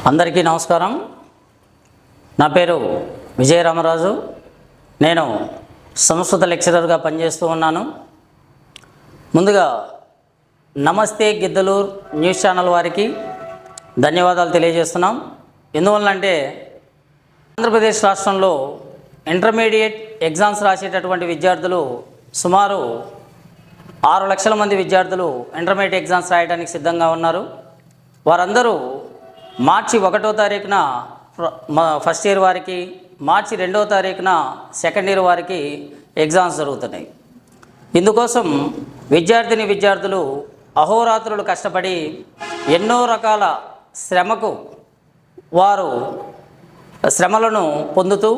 అందరికీ నమస్కారం. నా పేరు విజయరామరాజు. నేను సంస్కృత లెక్చరర్గా పనిచేస్తూ ఉన్నాను. ముందుగా నమస్తే గిద్దలూరు న్యూస్ ఛానల్ వారికి ధన్యవాదాలు తెలియజేస్తున్నాం. ఎందువల్లంటే ఆంధ్రప్రదేశ్ రాష్ట్రంలో ఇంటర్మీడియట్ ఎగ్జామ్స్ రాసేటటువంటి విద్యార్థులు సుమారు 6 లక్షల మంది విద్యార్థులు ఇంటర్మీడియట్ ఎగ్జామ్స్ రాయడానికి సిద్ధంగా ఉన్నారు. వారందరూ మార్చి 1వ తారీఖున ఫస్ట్ ఇయర్ వారికి, మార్చి 2వ తారీఖున సెకండ్ ఇయర్ వారికి ఎగ్జామ్స్ జరుగుతున్నాయి. ఇందుకోసం విద్యార్థులు అహోరాత్రులు కష్టపడి ఎన్నో రకాల శ్రమలను పొందుతూ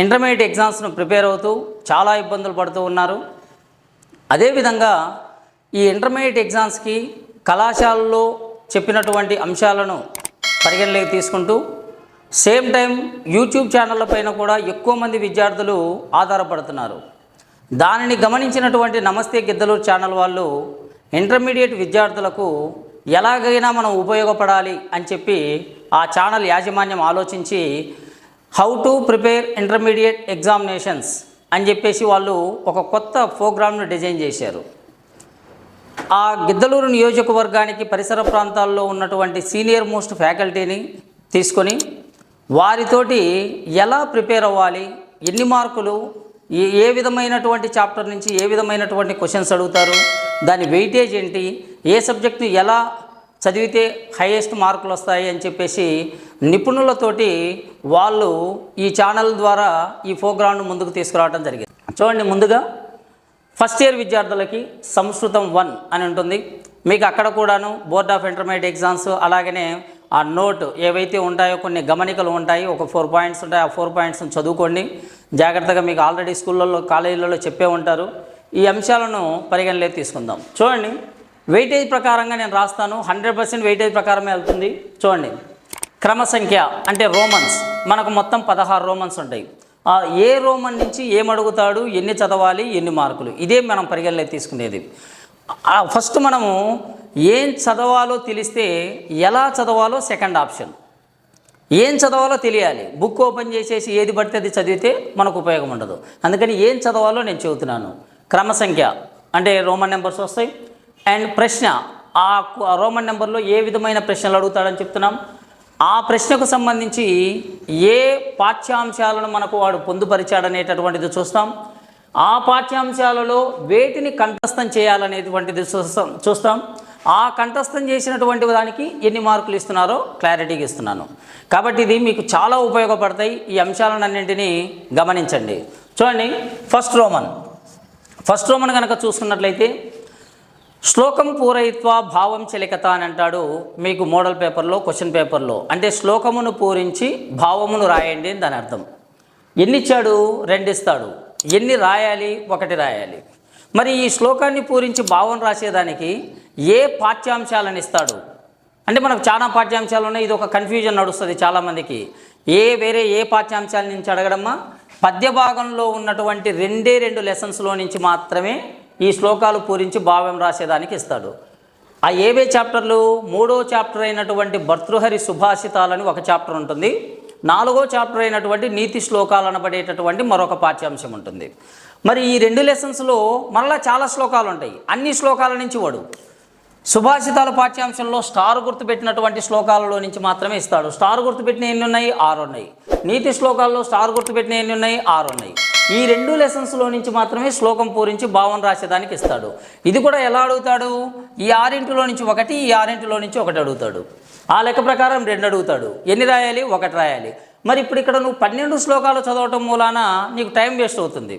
ఇంటర్మీడియట్ ఎగ్జామ్స్ను ప్రిపేర్ అవుతూ చాలా ఇబ్బందులు పడుతూ ఉన్నారు. అదేవిధంగా ఈ ఇంటర్మీడియట్ ఎగ్జామ్స్కి కళాశాలలో చెప్పినటువంటి అంశాలను పరిగణలోకి తీసుకుంటూ సేమ్ టైం యూట్యూబ్ ఛానళ్ళ పైన కూడా ఎక్కువ మంది విద్యార్థులు ఆధారపడుతున్నారు. దానిని గమనించినటువంటి నమస్తే గిద్దలూరు ఛానల్ వాళ్ళు ఇంటర్మీడియట్ విద్యార్థులకు ఎలాగైనా మనం ఉపయోగపడాలి అని చెప్పి ఆ ఛానల్ యాజమాన్యం ఆలోచించి how to prepare intermediate examinations అని చెప్పేసి వాళ్ళు ఒక కొత్త ప్రోగ్రామ్ను డిజైన్ చేశారు. ఆ గిద్దలూరు నియోజకవర్గానికి పరిసర ప్రాంతాల్లో ఉన్నటువంటి సీనియర్ మోస్ట్ ఫ్యాకల్టీని తీసుకొని వారితోటి ఎలా ప్రిపేర్ అవ్వాలి, ఎన్ని మార్కులు, ఏ విధమైనటువంటి చాప్టర్ నుంచి ఏ విధమైనటువంటి క్వశ్చన్స్ అడుగుతారు, దాని వెయిటేజ్ ఏంటి, ఏ సబ్జెక్ట్ని ఎలా చదివితే హైయెస్ట్ మార్కులు వస్తాయి అని చెప్పేసి నిపుణులతోటి వాళ్ళు ఈ ఛానల్ ద్వారా ఈ ప్రోగ్రామ్ను ముందుకు తీసుకురావడం జరిగింది. చూడండి, ముందుగా ఫస్ట్ ఇయర్ విద్యార్థులకి సంస్కృతం 1 అని ఉంటుంది. మీకు అక్కడ కూడాను బోర్డ్ ఆఫ్ ఇంటర్మీడియట్ ఎగ్జామ్స్ అలాగనే ఆ నోట్ ఏవైతే ఉంటాయో కొన్ని గమనికలు ఉంటాయి, ఒక 4 పాయింట్స్ ఉంటాయి. ఆ 4 పాయింట్స్ని చదువుకోండి జాగ్రత్తగా. మీకు ఆల్రెడీ స్కూళ్ళల్లో కాలేజీలలో చెప్పే ఉంటారు. ఈ అంశాలను పరిగణలోకి తీసుకుందాం. చూడండి, వెయిటేజ్ ప్రకారంగా నేను రాస్తాను. 100% వెయిటేజ్ ప్రకారమే వెళ్తుంది. చూడండి, క్రమ సంఖ్య అంటే రోమన్స్, మనకు మొత్తం 16 రోమన్స్ ఉంటాయి. ఏ రోమన్ నుంచి ఏమడుగుతాడు, ఎన్ని చదవాలి, ఎన్ని మార్కులు, ఇదే మనం పరిగణలోకి తీసుకునేది. ఫస్ట్ మనము ఏం చదవాలో తెలిస్తే ఎలా చదవాలో సెకండ్ ఆప్షన్. ఏం చదవాలో తెలియాలి. బుక్ ఓపెన్ చేసేసి ఏది పడితే అది చదివితే మనకు ఉపయోగం ఉండదు. అందుకని ఏం చదవాలో నేను చెబుతున్నాను. క్రమ సంఖ్య అంటే రోమన్ నెంబర్స్ వస్తాయి. అండ్ ప్రశ్న, ఆ రోమన్ నెంబర్లో ఏ విధమైన ప్రశ్నలు అడుగుతాడని చెప్తున్నాం. ఆ ప్రశ్నకు సంబంధించి ఏ పాఠ్యాంశాలను మనకు వాడు పొందుపరిచాడనేటటువంటిది చూస్తాం. ఆ పాఠ్యాంశాలలో వేటిని కంఠస్థం చేయాలనేటువంటిది చూస్తాం. ఆ కంఠస్థం చేసినటువంటి దానికి ఎన్ని మార్కులు ఇస్తున్నారో క్లారిటీగా ఇస్తున్నాను. కాబట్టి ఇది మీకు చాలా ఉపయోగపడతాయి. ఈ అంశాలన్నింటినీ గమనించండి. చూడండి, ఫస్ట్ రోమన్ కనుక చూసుకున్నట్లయితే శ్లోకం పూరయిత్వ భావం చలికత అని అంటాడు మీకు మోడల్ పేపర్లో, క్వశ్చన్ పేపర్లో. అంటే శ్లోకమును పూరించి భావమును రాయండి అని దాని అర్థం. ఎన్ని ఇచ్చాడు? 2 ఇస్తాడు. ఎన్ని రాయాలి? 1 రాయాలి. మరి ఈ శ్లోకాన్ని పూరించి భావం రాసేదానికి ఏ పాఠ్యాంశాలను ఇస్తాడు అంటే మనకు చాలా పాఠ్యాంశాలు ఉన్నాయి. ఇది ఒక కన్ఫ్యూజన్ నడుస్తుంది చాలామందికి. వేరే ఏ పాఠ్యాంశాల నుంచి అడగడమ్మా? పద్య భాగంలో ఉన్నటువంటి 2 లెసన్స్లో నుంచి మాత్రమే ఈ శ్లోకాలు పూరించి భావం రాసేదానికి ఇస్తాడు. ఆ ఏవే చాప్టర్లు? 3వ చాప్టర్ అయినటువంటి భర్తృహరి సుభాషితాలని ఒక చాప్టర్ ఉంటుంది. 4వ చాప్టర్ అయినటువంటి నీతి శ్లోకాలు అనబడేటటువంటి మరొక పాఠ్యాంశం ఉంటుంది. మరి ఈ 2 లెసన్స్లో మరలా చాలా శ్లోకాలు ఉంటాయి. అన్ని శ్లోకాల నుంచి వాడు సుభాషితాల పాఠ్యాంశంలో స్టార్ గుర్తు పెట్టినటువంటి శ్లోకాలలో నుంచి మాత్రమే ఇస్తాడు. స్టార్ గుర్తు పెట్టిన ఎన్ని ఉన్నాయి? 6 ఉన్నాయి. నీతి శ్లోకాల్లో స్టార్ గుర్తు పెట్టిన ఎన్ని ఉన్నాయి? 6 ఉన్నాయి. ఈ 2 లెసన్స్లో నుంచి మాత్రమే శ్లోకం పూరించి భావం రాసేదానికి ఇస్తాడు. ఇది కూడా ఎలా అడుగుతాడు? ఈ 6 నుంచి 1, ఈ 6 నుంచి 1 అడుగుతాడు. ఆ లెక్క ప్రకారం 2 అడుగుతాడు. ఎన్ని రాయాలి? 1 రాయాలి. మరి ఇప్పుడు ఇక్కడ నువ్వు 12 శ్లోకాలు చదవటం మూలాన నీకు టైం వేస్ట్ అవుతుంది.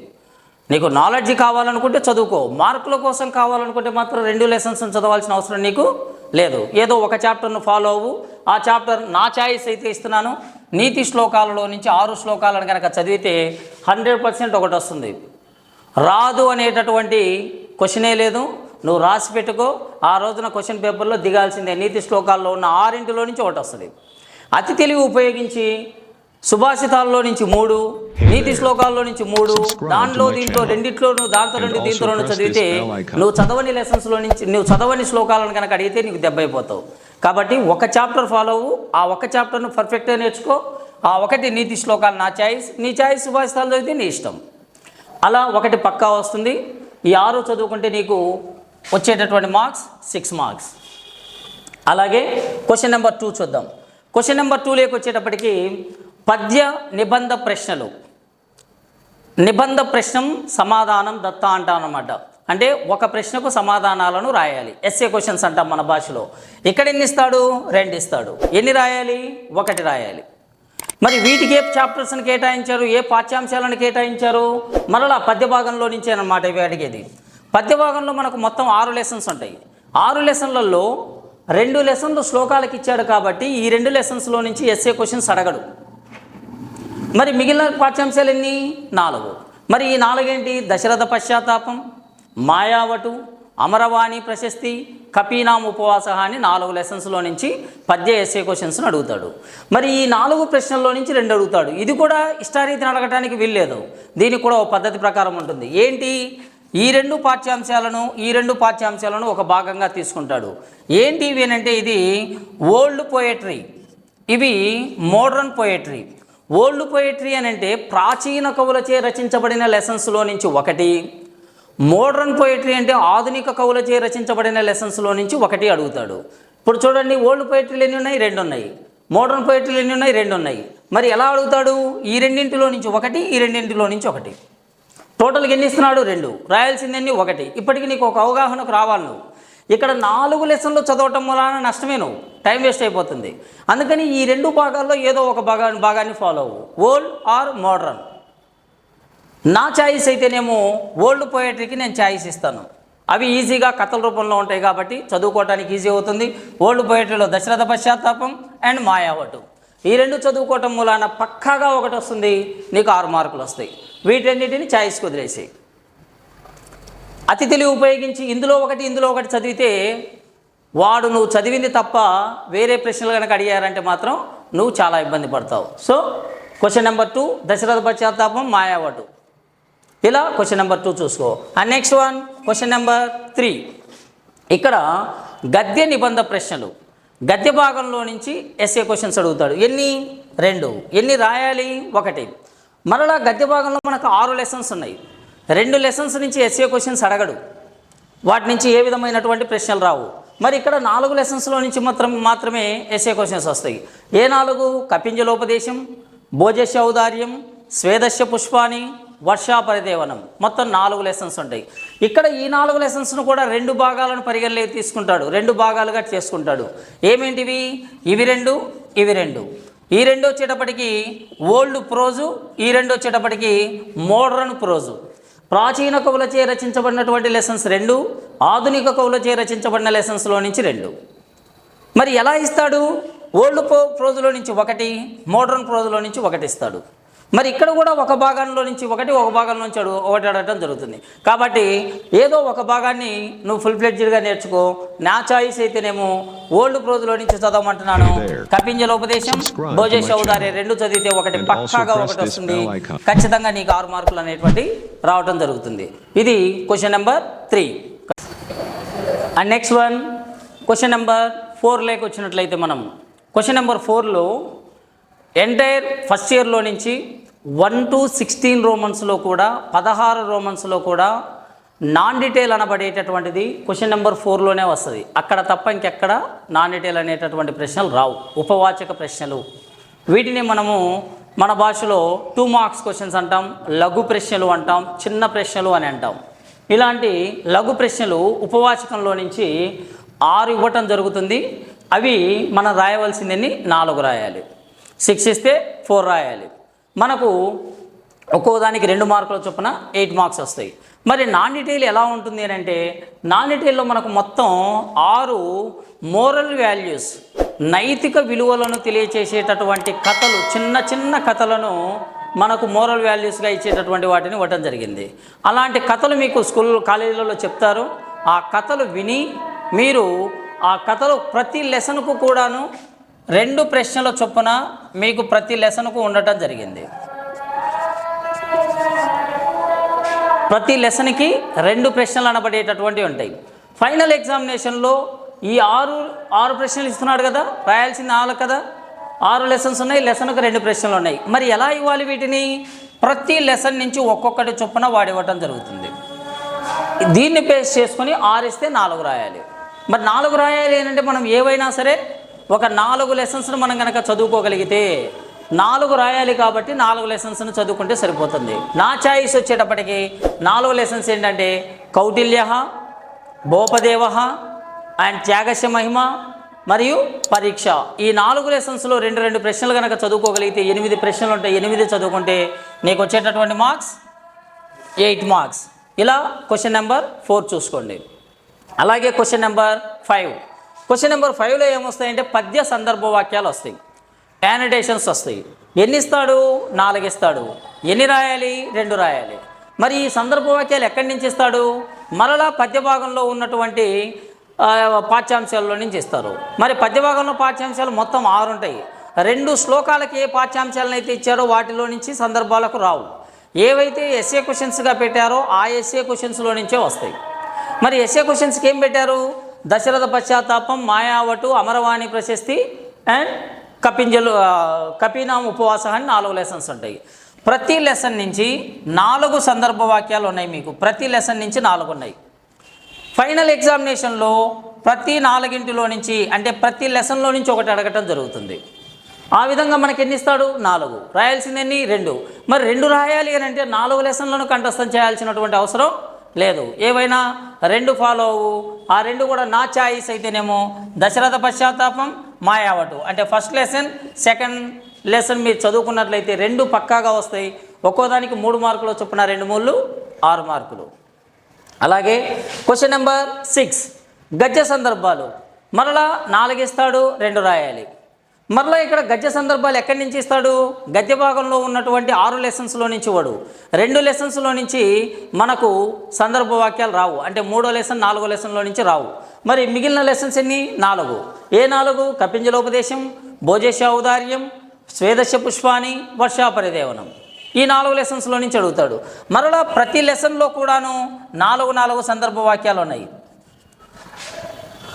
నీకు నాలెడ్జ్ కావాలనుకుంటే చదువుకో, మార్కుల కోసం కావాలనుకుంటే మాత్రం 2 లెసన్స్ చదవాల్సిన అవసరం నీకు లేదు. ఏదో ఒక చాప్టర్ను ఫాలో అవ్వు. ఆ చాప్టర్ నా ఛాయిస్ అయితే ఇస్తున్నాను. నీతి శ్లోకాలలో నుంచి 6 శ్లోకాలను కనుక చదివితే 100% 1 వస్తుంది. రాదు అనేటటువంటి క్వశ్చనే లేదు. నువ్వు రాసి పెట్టుకో. ఆ రోజున క్వశ్చన్ పేపర్లో దిగాల్సిందే. నీతి శ్లోకాల్లో ఉన్న 6 నుంచి 1 వస్తుంది. అతి తెలివి ఉపయోగించి సుభాషితాల్లో నుంచి 3, నీతి శ్లోకాల్లో నుంచి 3, దానిలో దీంట్లో రెండిట్లోనూ దాంతో 2 దీంతో 2 చదివితే నువ్వు చదవని లెసన్స్లో నుంచి నువ్వు చదవని శ్లోకాలను కనుక అడిగితే నీకు దెబ్బైపోతావు. కాబట్టి ఒక చాప్టర్ ఫాలో అవ్వు, ఆ ఒక చాప్టర్ను పర్ఫెక్ట్గా నేర్చుకో. ఆ ఒకటి నీతి శ్లోకాలు నా చాయిస్, నీ చాయిస్ సుభాషితాలు చదివితే నీ ఇష్టం. అలా ఒకటి పక్కా వస్తుంది. ఈ 6 చదువుకుంటే నీకు వచ్చేటటువంటి మార్క్స్ 6 మార్క్స్. అలాగే క్వశ్చన్ నెంబర్ 2 చూద్దాం. క్వశ్చన్ నెంబర్ 2లోకి వచ్చేటప్పటికి పద్య నిబంధ ప్రశ్నలు. నిబంధ ప్రశ్నం సమాధానం దత్త అంటాం అన్నమాట. అంటే ఒక ప్రశ్నకు సమాధానాలను రాయాలి. ఎస్ఏ క్వశ్చన్స్ అంటాం మన భాషలో. ఇక్కడ ఎన్ని ఇస్తాడు? 2 ఇస్తాడు. ఎన్ని రాయాలి? 1 రాయాలి. మరి వీటికి ఏ చాప్టర్స్ని కేటాయించారు, ఏ పాఠ్యాంశాలను కేటాయించారు? మరలా పద్య భాగంలో నుంచే అన్నమాట ఇవి అడిగేది. పద్య భాగంలో మనకు మొత్తం 6 లెసన్స్ ఉంటాయి. 6 లెసన్లలో 2 లెసన్లు శ్లోకాలకు ఇచ్చాడు కాబట్టి ఈ 2 లెసన్స్లో నుంచి ఎస్ఏ క్వశ్చన్స్ అడగడు. మరి మిగిలిన పాఠ్యాంశాలు ఎన్ని? 4. మరి ఈ 4 ఏంటి? దశరథ పశ్చాత్తాపం, మాయావటు, అమరవాణి ప్రశస్తి, కపీనాం ఉపవాస అని 4 లెసన్స్లో నుంచి పద్య ఎస్ఏ క్వశ్చన్స్ని అడుగుతాడు. మరి ఈ 4 ప్రశ్నల్లో నుంచి 2 అడుగుతాడు. ఇది కూడా ఇష్టారీతిని అడగటానికి వీల్లేదు. దీనికి కూడా ఒక పద్ధతి ప్రకారం ఉంటుంది. ఏంటి? ఈ 2 పాఠ్యాంశాలను ఒక భాగంగా తీసుకుంటాడు. ఏంటి ఇవి అంటే ఇది ఓల్డ్ పోయట్రీ, ఇవి మోడర్న్ పోయట్రీ. ఓల్డ్ పోయట్రీ అని అంటే ప్రాచీన కవులచే రచించబడిన లెసన్స్లో నుంచి 1, మోడర్న్ పోయట్రీ అంటే ఆధునిక కవులచే రచించబడిన లెసన్స్లో నుంచి 1 అడుగుతాడు. ఇప్పుడు చూడండి, ఓల్డ్ పోయట్రీలు ఎన్ని ఉన్నాయి? 2 ఉన్నాయి. మోడర్న్ పోయట్రీలు ఎన్ని ఉన్నాయి? 2 ఉన్నాయి. మరి ఎలా అడుగుతాడు? ఈ 2 నుంచి 1, ఈ 2 నుంచి 1. టోటల్గా ఎన్ని ఇస్తున్నాడు? 2. రాయాల్సిందన్నీ 1. ఇప్పటికీ నీకు ఒక అవగాహనకు రావాలి. నువ్వు ఇక్కడ 4 లెసన్లు చదవటం వలన నష్టమే, నువ్వు టైం వేస్ట్ అయిపోతుంది. అందుకని ఈ 2 భాగాల్లో ఏదో ఒక భాగాన్ని ఫాలో అవ్వు, ఓల్డ్ ఆర్ మోడర్న్. నా ఛాయిస్ అయితేనేమో ఓల్డ్ పోయట్రీకి నేను ఛాయిస్ ఇస్తాను. అవి ఈజీగా కథల రూపంలో ఉంటాయి కాబట్టి చదువుకోవటానికి ఈజీ అవుతుంది. ఓల్డ్ పోయట్రీలో దశరథ పశ్చాత్తాపం అండ్ మాయావటు, ఈ 2 చదువుకోవటం మూలాన పక్కాగా 1 వస్తుంది, నీకు 6 మార్కులు వస్తాయి. వీటన్నిటిని ఛాయిస్కి వదిలేసి అతి తెలివి ఉపయోగించి ఇందులో 1 చదివితే వాడు నువ్వు చదివింది తప్ప వేరే ప్రశ్నలు కనుక అడిగారంటే మాత్రం నువ్వు చాలా ఇబ్బంది పడతావు. సో క్వశ్చన్ నెంబర్ 2 దశరథ పశ్చాత్తాపం, మాయావటు. ఇలా క్వశ్చన్ నెంబర్ 2 చూసుకో. And next one question number 3. ఇక్కడ గద్య నిబంధ ప్రశ్నలు. గద్య భాగంలో నుంచి ఎస్ఏ క్వశ్చన్స్ అడుగుతాడు. ఎన్ని? 2. ఎన్ని రాయాలి? 1. మరలా గద్య భాగంలో మనకు 6 లెసన్స్ ఉన్నాయి. 2 లెసన్స్ నుంచి ఎస్ఏ క్వశ్చన్స్ అడగడు, వాటి నుంచి ఏ విధమైనటువంటి ప్రశ్నలు రావు. మరి ఇక్కడ 4 లెసన్స్లో నుంచి మాత్రమే ఎస్ఏ క్వశ్చన్స్ వస్తాయి. ఏ 4? కపింజలోపదేశం, భోజస్య ఔదార్యం, స్వేదస్య పుష్పాని, వర్షాపరిదేవనం. మొత్తం 4 లెసన్స్ ఉంటాయి. ఇక్కడ ఈ 4 లెసన్స్ను కూడా 2 భాగాలను పరిగణలోకి తీసుకుంటాడు, 2 భాగాలుగా చేసుకుంటాడు. ఏమేంటివి? ఇవి 2, ఇవి 2. ఈ 2 వచ్చేటప్పటికి ఓల్డ్ ప్రోజు, ఈ 2 వచ్చేటప్పటికి మోడర్న్ ప్రోజు. ప్రాచీన కవులచే రచించబడినటువంటి లెసన్స్ 2, ఆధునిక కవులచే రచించబడిన లెసన్స్లో నుంచి 2. మరి ఎలా ఇస్తాడు? ఓల్డ్ ప్రోజులో నుంచి 1, మోడర్న్ ప్రోజులో నుంచి 1 ఇస్తాడు. మరి ఇక్కడ కూడా ఒక భాగంలో నుంచి 1, ఒక భాగంలో నుంచి 1 అడగటం జరుగుతుంది. కాబట్టి ఏదో ఒక భాగాన్ని నువ్వు ఫుల్ ఫ్లెడ్జ్డ్గా నేర్చుకో. నా చాయిస్ అయితేనేమో ఓల్డ్ ప్రోజులో నుంచి చదవమంటున్నాను. కపింజలోపదేశం, భోజస్య ఔదార్యం 2 చదివితే 1 పక్కాగా 1 వస్తుంది. ఖచ్చితంగా నీకు 6 మార్కులు అనేటువంటి రావటం జరుగుతుంది. ఇది question number 3. And next one question number 4లోకి వచ్చినట్లయితే మనం క్వశ్చన్ నెంబర్ 4లో ఎంటైర్ ఫస్ట్ ఇయర్లో నుంచి 1 to 16 రోమన్స్లో కూడా 16 రోమన్స్లో కూడా నాన్ డీటెయిల్ అనబడేటటువంటిది క్వశ్చన్ నెంబర్ 4లోనే వస్తుంది. అక్కడ తప్ప ఇంకెక్కడ నాన్ డీటెయిల్ అనేటటువంటి ప్రశ్నలు రావు, ఉపవాచక ప్రశ్నలు. వీటిని మనము మన భాషలో 2 మార్క్స్ క్వశ్చన్స్ అంటాం, లఘు ప్రశ్నలు అంటాం, చిన్న ప్రశ్నలు అని అంటాం. ఇలాంటి లఘు ప్రశ్నలు ఉపవాచకంలో నుంచి 6 ఇవ్వటం జరుగుతుంది. అవి మనం రాయవలసిందని 4 రాయాలి. 6 ఇస్తే 4 రాయాలి. మనకు ఒక్కో దానికి 2 మార్కుల చొప్పున 8 మార్క్స్ వస్తాయి. మరి నాన్ డీటెయిల్ ఎలా ఉంటుంది అని అంటే, నాన్ డీటెయిల్లో మనకు మొత్తం 6 మోరల్ వాల్యూస్, నైతిక విలువలను తెలియచేసేటటువంటి కథలు, చిన్న చిన్న కథలను మనకు మోరల్ వాల్యూస్గా ఇచ్చేటటువంటి వాటిని ఇవ్వటం జరిగింది. అలాంటి కథలు మీకు స్కూల్ కాలేజీలలో చెప్తారు. ఆ కథలు విని మీరు ఆ కథలు ప్రతి లెసన్కు కూడాను 2 ప్రశ్నల చొప్పున మీకు ప్రతి లెసన్కు ఉండటం జరిగింది. ప్రతి లెసన్కి 2 ప్రశ్నలు అనబడేటటువంటివి ఉంటాయి. ఫైనల్ ఎగ్జామినేషన్లో ఈ ఆరు ప్రశ్నలు ఇస్తున్నాడు కదా, రాయాల్సింది 4 కదా, 6 లెసన్స్ ఉన్నాయి, లెసన్కి 2 ప్రశ్నలు ఉన్నాయి. మరి ఎలా ఇవ్వాలి వీటిని? ప్రతి లెసన్ నుంచి ఒక్కొక్కటి చొప్పున వాడివ్వటం జరుగుతుంది. దీన్ని బేస్ చేసుకొని 6 ఇస్తే 4 రాయాలి. మరి 4 రాయాలి అంటే మనం ఏవైనా సరే ఒక 4 లెసన్స్ను మనం కనుక చదువుకోగలిగితే 4 రాయాలి కాబట్టి 4 లెసన్స్ను చదువుకుంటే సరిపోతుంది. నా చాయిస్ వచ్చేటప్పటికి 4 లెసన్స్ ఏంటంటే కౌటిల్య, భోపదేవ అండ్ త్యాగస్య మహిమ మరియు పరీక్ష. ఈ 4 లెసన్స్లో 2 ప్రశ్నలు కనుక చదువుకోగలిగితే 8 ప్రశ్నలు ఉంటాయి. 8 చదువుకుంటే నీకు వచ్చేటటువంటి మార్క్స్ 8 మార్క్స్. ఇలా క్వశ్చన్ నెంబర్ 4 చూసుకోండి. అలాగే క్వశ్చన్ నెంబర్ 5. క్వశ్చన్ నెంబర్ 5లో ఏమొస్తాయంటే పద్య సందర్భ వాక్యాలు వస్తాయి, యానిటేషన్స్ వస్తాయి. ఎన్ని ఇస్తాడు? 4 ఇస్తాడు. ఎన్ని రాయాలి? 2 రాయాలి. మరి ఈ సందర్భ వాక్యాలు ఎక్కడి నుంచి ఇస్తాడు? మరలా పద్య భాగంలో ఉన్నటువంటి పాఠ్యాంశాల్లో నుంచి ఇస్తారు. మరి పద్య భాగంలో పాఠ్యాంశాలు మొత్తం 6 ఉంటాయి. 2 శ్లోకాలకి ఏ పాఠ్యాంశాలను అయితే ఇచ్చారో వాటిలో నుంచి సందర్భాలకు రావు. ఏవైతే ఎస్ఏ క్వశ్చన్స్గా పెట్టారో ఆ ఎస్ఏ క్వశ్చన్స్లో నుంచే వస్తాయి. మరి ఎస్ఏ క్వశ్చన్స్కి ఏం పెట్టారు? దశరథ పశ్చాత్తాపం, మాయావటు, అమరవాణి ప్రశస్తి అండ్ కపీనామ ఉపవాస అని 4 లెసన్స్ ఉంటాయి. ప్రతి లెసన్ నుంచి 4 సందర్భ వాక్యాలు ఉన్నాయి మీకు. ప్రతి లెసన్ నుంచి 4 ఉన్నాయి. ఫైనల్ ఎగ్జామినేషన్లో ప్రతి 4 నుంచి అంటే ప్రతి లెసన్లో నుంచి ఒకటి అడగటం జరుగుతుంది. ఆ విధంగా మనకి ఎన్ని ఇస్తాడు? 4. రాయాల్సిందెన్ని? 2. మరి 2 రాయాలి అని అంటే 4 లెసన్లను కంఠస్థం చేయాల్సినటువంటి అవసరం లేదు. ఏవైనా 2 ఫాలో అవ్వు. ఆ 2 కూడా నా చాయిస్ అయితేనేమో దశరథ పశ్చాత్తాపం, మాయావటు అంటే ఫస్ట్ లెసన్, సెకండ్ లెసన్ మీరు చదువుకున్నట్లయితే 2 పక్కాగా వస్తాయి. ఒక్కోదానికి 3 మార్కులు చొప్పున 2 3 6 మార్కులు. అలాగే క్వశ్చన్ నెంబర్ 6 గద్య సందర్భాలు. మరలా 4 ఇస్తాడు, 2 రాయాలి. మరలా ఇక్కడ గద్య సందర్భాలు ఎక్కడి నుంచి ఇస్తాడు? గద్య భాగంలో ఉన్నటువంటి 6 లెసన్స్లో నుంచి వాడు 2 లెసన్స్లో నుంచి మనకు సందర్భ వాక్యాలు రావు. అంటే 3వ లెసన్ 4వ లెసన్లో నుంచి రావు. మరి మిగిలిన లెసన్స్ ఎన్ని? 4. ఏ 4? కపింజలోపదేశం, భోజేశ ఔదార్యం, స్వేదశ పుష్పాని, వర్షాపరిదేవనం. ఈ 4 లెసన్స్లో నుంచి అడుగుతాడు. మరలా ప్రతి లెసన్లో కూడాను 4 సందర్భ వాక్యాలు ఉన్నాయి.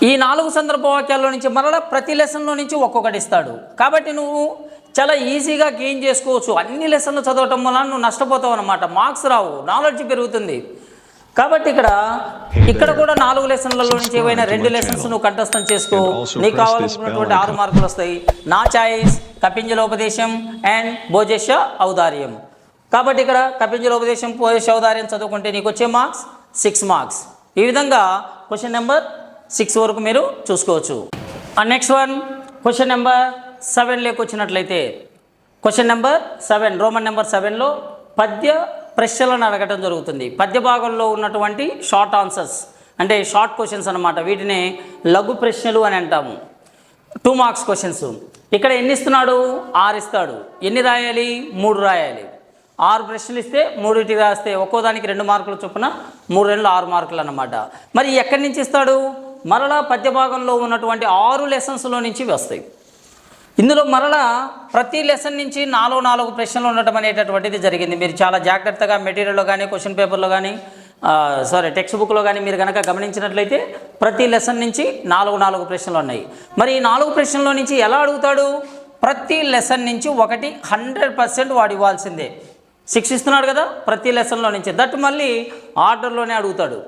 ఈ 4 సందర్భ వాక్యాల్లో నుంచి మరలా ప్రతి లెసన్లో నుంచి ఒక్కొక్కటి ఇస్తాడు. కాబట్టి నువ్వు చాలా ఈజీగా గెయిన్ చేసుకోవచ్చు. అన్ని లెసన్లు చదవటం వల్ల నువ్వు నష్టపోతావు అన్నమాట. మార్క్స్ రావు, నాలెడ్జ్ పెరుగుతుంది. కాబట్టి ఇక్కడ కూడా 4 లెసన్లలో నుంచి ఏవైనా 2 లెసన్స్ నువ్వు కంఠస్థం చేసుకో. నీకు కావాలనుకున్నటువంటి 6 మార్కులు వస్తాయి. నా చాయిస్ కపింజలోపదేశం అండ్ భోజేశ ఔదార్యం. కాబట్టి ఇక్కడ కపింజలోపదేశం, భోజేశ ఔదార్యం చదువుకుంటే నీకు వచ్చే మార్క్స్ 6 మార్క్స్. ఈ విధంగా క్వశ్చన్ నెంబర్ 6 వరకు మీరు చూసుకోవచ్చు. నెక్స్ట్ వన్ క్వశ్చన్ నెంబర్ 7లోకి వచ్చినట్లయితే క్వశ్చన్ నెంబర్ 7 రోమన్ నెంబర్ 7లో పద్య ప్రశ్నలను అడగటం జరుగుతుంది. పద్య భాగంలో ఉన్నటువంటి షార్ట్ ఆన్సర్స్ అంటే షార్ట్ క్వశ్చన్స్ అన్నమాట. వీటిని లఘు ప్రశ్నలు అని అంటాము. 2 మార్క్స్ క్వశ్చన్స్. ఇక్కడ ఎన్ని ఇస్తున్నాడు? 6 ఇస్తాడు. ఎన్ని రాయాలి? 3 రాయాలి. 6 ప్రశ్నలు ఇస్తే 3 రాస్తే ఒక్కోదానికి 2 మార్కులు చొప్పున 3 2 6 మార్కులు అన్నమాట. మరి ఎక్కడి నుంచి ఇస్తాడు? మరలా పద్య భాగంలో ఉన్నటువంటి 6 లెసన్స్లో నుంచి వస్తాయి. ఇందులో మరలా ప్రతి లెసన్ నుంచి 4 ప్రశ్నలు ఉండటం అనేటటువంటిది జరిగింది. మీరు చాలా జాగ్రత్తగా మెటీరియల్లో కానీ క్వశ్చన్ పేపర్లో కానీ టెక్స్ట్ బుక్లో కానీ మీరు కనుక గమనించినట్లయితే ప్రతి లెసన్ నుంచి 4 ప్రశ్నలు ఉన్నాయి. మరి ఈ 4 ప్రశ్నల్లో నుంచి ఎలా అడుగుతాడు? ప్రతి లెసన్ నుంచి ఒకటి 100% వాడు ఇవ్వాల్సిందే. 6 ఇస్తున్నాడు కదా ప్రతి లెసన్లో నుంచి. దట్ మళ్ళీ ఆర్డర్లోనే అడుగుతాడు.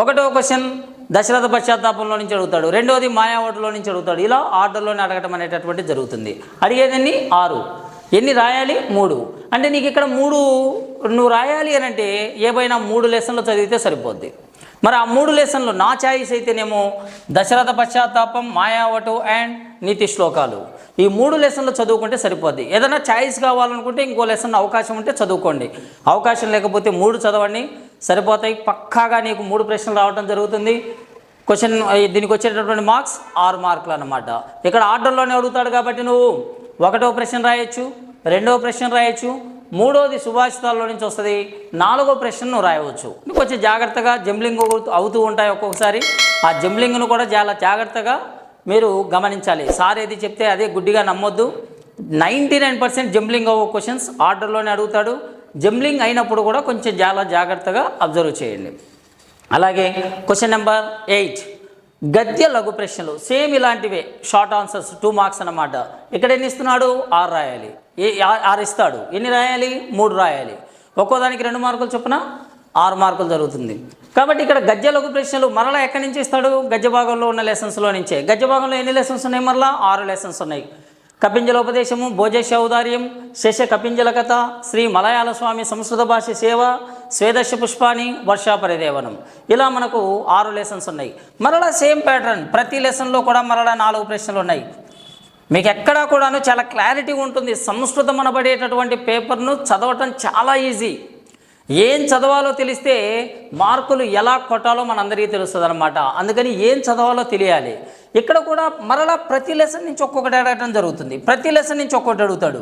1వ క్వశ్చన్ దశరథ పశ్చాత్తాపంలో నుంచి అడుగుతాడు. 2వది మాయావటులో నుంచి అడుగుతాడు. ఇలా ఆర్డర్లోనే అడగటం అనేటటువంటిది జరుగుతుంది. అడిగేదన్ని 6. ఎన్ని రాయాలి? 3. అంటే నీకు ఇక్కడ 3 నువ్వు రాయాలి అని అంటే ఏవైనా 3 లెసన్లు చదివితే సరిపోద్ది. మరి ఆ 3 లెసన్లు నా చాయిస్ అయితేనేమో దశరథ పశ్చాత్తాపం, మాయావటు అండ్ నీతి శ్లోకాలు. ఈ 3 లెసన్లు చదువుకుంటే సరిపోద్ది. ఏదైనా చాయిస్ కావాలనుకుంటే ఇంకో లెసన్ అవకాశం ఉంటే చదువుకోండి. అవకాశం లేకపోతే 3 చదవండి సరిపోతాయి. పక్కాగా నీకు 3 ప్రశ్నలు రావడం జరుగుతుంది. క్వశ్చన్ దీనికి వచ్చేటటువంటి మార్క్స్ 6 మార్కులు అన్నమాట. ఇక్కడ ఆర్డర్లోనే అడుగుతాడు కాబట్టి నువ్వు 1వ ప్రశ్న రాయొచ్చు, 2వ ప్రశ్న రాయొచ్చు, 3వది సుభాషితాల్లో నుంచి వస్తుంది, 4వ ప్రశ్న నువ్వు రాయవచ్చు. కొంచెం జాగ్రత్తగా జంబ్లింగ్ అవుతూ ఉంటాయి ఒక్కొక్కసారి. ఆ జంబ్లింగ్ను కూడా చాలా జాగ్రత్తగా మీరు గమనించాలి. సార్ ఏది చెప్తే అదే గుడ్డిగా నమ్మొద్దు. 99% జంబ్లింగ్ అవ్వ క్వశ్చన్స్ ఆర్డర్లోనే అడుగుతాడు. జంబ్లింగ్ అయినప్పుడు కూడా కొంచెం చాలా జాగ్రత్తగా అబ్జర్వ్ చేయండి. అలాగే క్వశ్చన్ నెంబర్ 8 గద్య లఘు ప్రశ్నలు సేమ్ ఇలాంటివే, షార్ట్ ఆన్సర్స్ 2 మార్క్స్ అన్నమాట. ఇక్కడ ఎన్ని ఇస్తున్నాడు? 6 రాయాలి. 6 ఇస్తాడు, ఎన్ని రాయాలి? 3 రాయాలి. ఒక్కో దానికి 2 మార్కులు చొప్పున 6 మార్కులు జరుగుతుంది. కాబట్టి ఇక్కడ గద్య లఘు ప్రశ్నలు మరలా ఎక్కడి నుంచి ఇస్తాడు? గద్య భాగంలో ఉన్న లెసన్స్లో నుంచే. గద్య భాగంలో ఎన్ని లెసన్స్ ఉన్నాయి? మరలా 6 లెసన్స్ ఉన్నాయి. కపింజలోపదేశము, భోజేశ ఔదార్యం, శశ కపింజల కథ, శ్రీ మలయాళ స్వామి సంస్కృత భాష సేవ, స్వేదశ పుష్పాని, వర్షా పరిదేవనం, ఇలా మనకు 6 లెసన్స్ ఉన్నాయి. మరలా సేమ్ ప్యాటర్న్, ప్రతి లెసన్లో కూడా మరలా 4 ప్రశ్నలు ఉన్నాయి. మీకు ఎక్కడా కూడాను చాలా క్లారిటీ ఉంటుంది. సంస్కృతం అనబడేటటువంటి పేపర్ను చదవటం చాలా ఈజీ. ఏం చదవాలో తెలిస్తే మార్కులు ఎలా కొట్టాలో మనందరికీ తెలుస్తుంది అనమాట. అందుకని ఏం చదవాలో తెలియాలి. ఇక్కడ కూడా మరలా ప్రతి లెసన్ నుంచి ఒక్కొక్కటి అడగటం జరుగుతుంది. ప్రతి లెసన్ నుంచి ఒక్కొక్కటి అడుగుతాడు.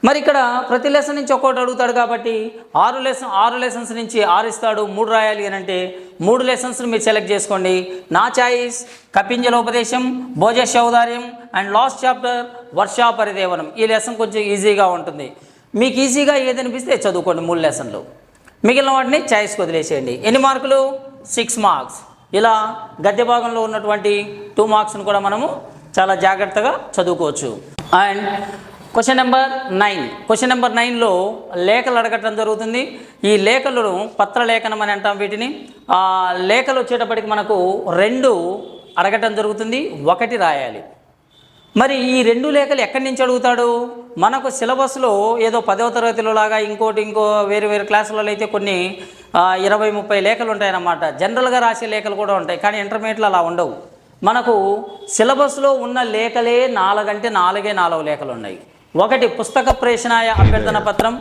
మరి ఇక్కడ ప్రతి లెసన్ నుంచి ఒక్కొక్కటి అడుగుతాడు కాబట్టి 6 లెసన్స్ నుంచి 6 ఇస్తాడు, 3 రాయాలి అని అంటే 3 లెసన్స్ని మీరు సెలెక్ట్ చేసుకోండి. నా చాయిస్ కపింజలోపదేశం, భోజేశ ఔదార్యం అండ్ లాస్ట్ చాప్టర్ వర్షా పరిదేవనం. ఈ లెసన్ కొంచెం ఈజీగా ఉంటుంది. మీకు ఈజీగా ఏదనిపిస్తే చదువుకోండి 3 లెసన్లు, మిగిలిన వాటిని చాయిస్కి వదిలేసేయండి. ఎన్ని మార్కులు? 6 మార్క్స్. ఇలా గద్య భాగంలో ఉన్నటువంటి 2 మార్క్స్ను కూడా మనము చాలా జాగ్రత్తగా చదువుకోవచ్చు. అండ్ క్వశ్చన్ నెంబర్ 9లో లేఖలు అడగటం జరుగుతుంది. ఈ లేఖలను పత్రలేఖనం అని అంటాం వీటిని. ఆ లేఖలు వచ్చేటప్పటికి మనకు 2 అడగటం జరుగుతుంది, 1 రాయాలి. మరి ఈ 2 లేఖలు ఎక్కడి నుంచి అడుగుతాడు? మనకు సిలబస్లో ఏదో 10వ తరగతిలో లాగా ఇంకో వేరు క్లాసులలో అయితే కొన్ని 20-30 లేఖలు ఉంటాయన్నమాట. జనరల్గా రాసే లేఖలు కూడా ఉంటాయి, కానీ ఇంటర్మీడియట్లో అలా ఉండవు. మనకు సిలబస్లో ఉన్న లేఖలే 4 అంటే 4 లేఖలు ఉన్నాయి. 1 పుస్తక ప్రేషణాయ అభ్యర్థన పత్రం,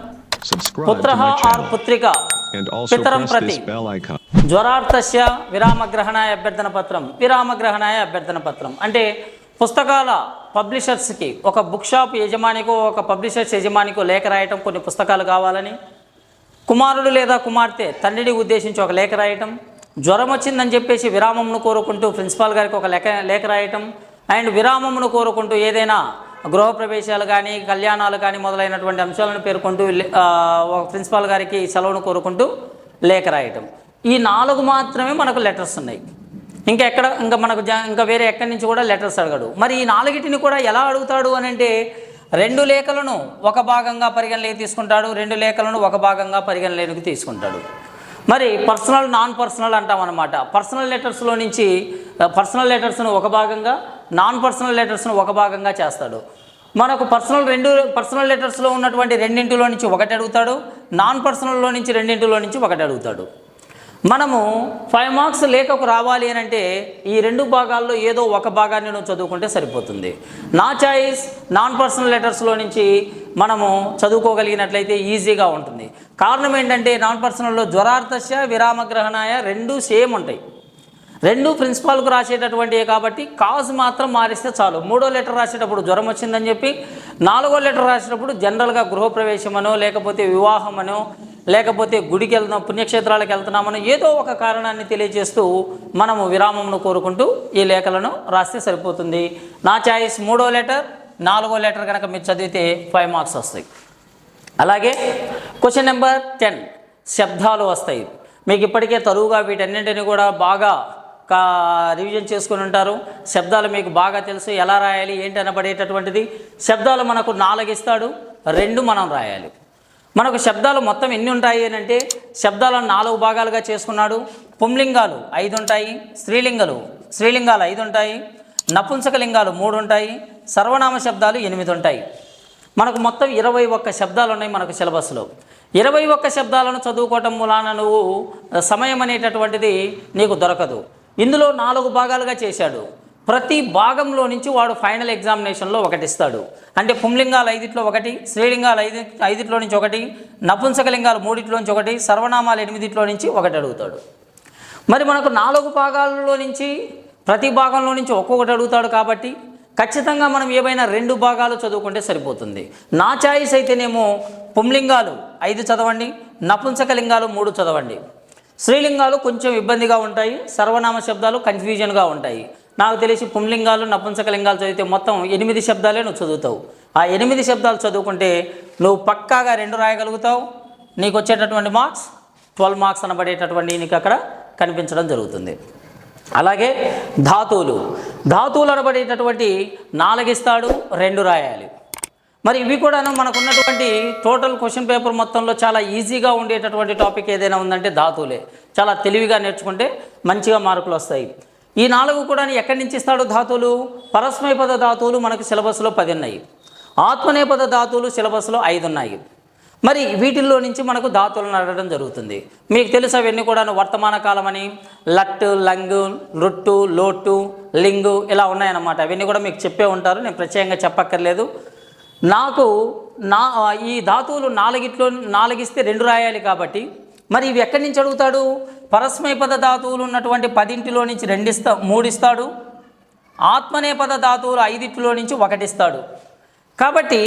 పుత్రః ఆర్ పుత్రిక పితరం ప్రతి, జ్వరార్థస్య విరామగ్రహణాయ అభ్యర్థన పత్రం, విరామగ్రహణాయ అభ్యర్థన పత్రం. అంటే పుస్తకాల పబ్లిషర్స్కి, ఒక బుక్ షాప్ యజమానికో ఒక పబ్లిషర్స్ యజమానికో లేఖ రాయటం, కొన్ని పుస్తకాలు కావాలని. కుమారుడు లేదా కుమార్తె తండ్రిని ఉద్దేశించి ఒక లేఖ రాయటం. జ్వరం వచ్చిందని చెప్పేసి విరామమును కోరుకుంటూ ప్రిన్సిపాల్ గారికి ఒక లేఖ రాయటం. అండ్ విరామమును కోరుకుంటూ ఏదైనా గృహప్రవేశాలు కానీ కళ్యాణాలు కానీ మొదలైనటువంటి అంశాలను పేర్కొంటూ ప్రిన్సిపాల్ గారికి సెలవును కోరుకుంటూ లేఖ రాయటం. ఈ 4 మాత్రమే మనకు లెటర్స్ ఉన్నాయి. ఇంకా వేరే ఎక్కడి నుంచి కూడా లెటర్స్ అడగడు. మరి ఈ 4టిని కూడా ఎలా అడుగుతాడు అని అంటే 2 లేఖలను ఒక భాగంగా పరిగణలోకి తీసుకుంటాడు, 2 లేఖలను ఒక భాగంగా పరిగణలోకి తీసుకుంటాడు. మరి పర్సనల్, నాన్ పర్సనల్ అంటాం అన్నమాట. పర్సనల్ లెటర్స్ను ఒక భాగంగా, నాన్ పర్సనల్ లెటర్స్ను ఒక భాగంగా చేస్తాడు. మనకు పర్సనల్ లెటర్స్లో ఉన్నటువంటి 2 నుంచి 1 అడుగుతాడు, నాన్ పర్సనల్లో నుంచి 2 నుంచి 1 అడుగుతాడు. మనము 5 మార్క్స్ లేఖకు రావాలి అని అంటే ఈ 2 భాగాల్లో ఏదో ఒక భాగాన్ని నువ్వు చదువుకుంటే సరిపోతుంది. నా చాయిస్ నాన్ పర్సనల్ లెటర్స్లో నుంచి మనము చదువుకోగలిగినట్లయితే ఈజీగా ఉంటుంది. కారణం ఏంటంటే నాన్ పర్సనల్లో జ్వరార్థస్య విరామగ్రహణాయ 2 సేమ్ ఉంటాయి. 2 ప్రిన్సిపాల్కు రాసేటటువంటివి కాబట్టి కాజ్ మాత్రం మారిస్తే చాలు. 3వ లెటర్ రాసేటప్పుడు జ్వరం వచ్చిందని చెప్పి, 4వ లెటర్ రాసేటప్పుడు జనరల్గా గృహప్రవేశమనో లేకపోతే వివాహమనో లేకపోతే గుడికి వెళ్తున్నాం, పుణ్యక్షేత్రాలకు వెళ్తున్నామని ఏదో ఒక కారణాన్ని తెలియజేస్తూ మనము విరామమును కోరుకుంటూ ఈ లేఖలను రాస్తే సరిపోతుంది. నా చాయిస్ 3వ లెటర్, 4వ లెటర్ కనుక మీరు చదివితే 5 మార్క్స్ వస్తాయి. అలాగే క్వశ్చన్ నెంబర్ 10 శబ్దాలు వస్తాయి. మీకు ఇప్పటికే తరువుగా వీటన్నింటినీ కూడా బాగా రివిజన్ చేసుకుని ఉంటారు. శబ్దాలు మీకు బాగా తెలుసు, ఎలా రాయాలి ఏంటి అనబడేటటువంటిది. శబ్దాలు మనకు 4 ఇస్తాడు, 2 మనం రాయాలి. మనకు శబ్దాలు మొత్తం ఎన్ని ఉంటాయి అని అంటే శబ్దాలను 4 భాగాలుగా చేసుకున్నాడు. పుంలింగాలు 5 ఉంటాయి, స్త్రీలింగాలు 5 ఉంటాయి, నపుంసకలింగాలు 3 ఉంటాయి, సర్వనామ శబ్దాలు 8 ఉంటాయి. మనకు మొత్తం 21 శబ్దాలు ఉన్నాయి మనకు సిలబస్లో. 21 శబ్దాలను చదువుకోవటం మూలాన నువ్వు సమయం అనేటటువంటిది నీకు దొరకదు. ఇందులో 4 భాగాలుగా చేశాడు. ప్రతి భాగంలో నుంచి వాడు ఫైనల్ ఎగ్జామినేషన్లో 1 ఇస్తాడు. అంటే పుంలింగాలు 5లో 1, స్త్రీలింగాలు 5లో నుంచి 1, నపుంసకలింగాలు 3లో నుంచి 1, సర్వనామాలు 8లో నుంచి 1 అడుగుతాడు. మరి మనకు 4 భాగాలలో నుంచి ప్రతి భాగంలో నుంచి ఒక్కొక్కటి అడుగుతాడు కాబట్టి ఖచ్చితంగా మనం ఏవైనా 2 భాగాలు చదువుకుంటే సరిపోతుంది. నా చాయిస్ అయితేనేమో పుంలింగాలు 5 చదవండి, నపుంసకలింగాలు 3 చదవండి. స్త్రీలింగాలు కొంచెం ఇబ్బందిగా ఉంటాయి, సర్వనామ శబ్దాలు కన్ఫ్యూజన్గా ఉంటాయి. నాకు తెలిసి పుంలింగాలు నపుంసకలింగాలు చదివితే మొత్తం 8 శబ్దాలే నువ్వు చదువుతావు. ఆ 8 శబ్దాలు చదువుకుంటే నువ్వు పక్కాగా 2 రాయగలుగుతావు, నీకు వచ్చేటటువంటి మార్క్స్ 12 మార్క్స్ అనబడేటటువంటి నీకు అక్కడ కనిపించడం జరుగుతుంది. అలాగే ధాతువులు అనబడేటటువంటి 4 ఇస్తాడు, 2 రాయాలి. మరి ఇవి కూడా మనకున్నటువంటి టోటల్ క్వశ్చన్ పేపర్ మొత్తంలో చాలా ఈజీగా ఉండేటటువంటి టాపిక్ ఏదైనా ఉందంటే ధాతువులే. చాలా తెలివిగా నేర్చుకుంటే మంచిగా మార్కులు వస్తాయి. ఈ 4 కూడా ఎక్కడి నుంచి ఇస్తాడు ధాతువులు? పరస్మైపద ధాతువులు మనకు సిలబస్లో 10 ఉన్నాయి, ఆత్మనేపద ధాతువులు సిలబస్లో 5 ఉన్నాయి. మరి వీటిల్లో నుంచి మనకు ధాతువులను అడగడం జరుగుతుంది. మీకు తెలుసు అవన్నీ కూడా వర్తమాన కాలం అని, లట్టు, లంగు, రొట్టు, లోటు, లింగు ఇలా ఉన్నాయన్నమాట. అవన్నీ కూడా మీకు చెప్పే ఉంటారు, నేను ప్రత్యేకంగా చెప్పక్కర్లేదు. ఈ ధాతువులు 4 ఇస్తే 2 రాయాలి కాబట్టి మరి ఇవి ఎక్కడి నుంచి అడుగుతాడు? పరస్మైపద ధాతువులు ఉన్నటువంటి 10లో నుంచి 3 ఇస్తాడు, ఆత్మనేపద ధాతువులు 5లో నుంచి 1 ఇస్తాడు. కాబట్టి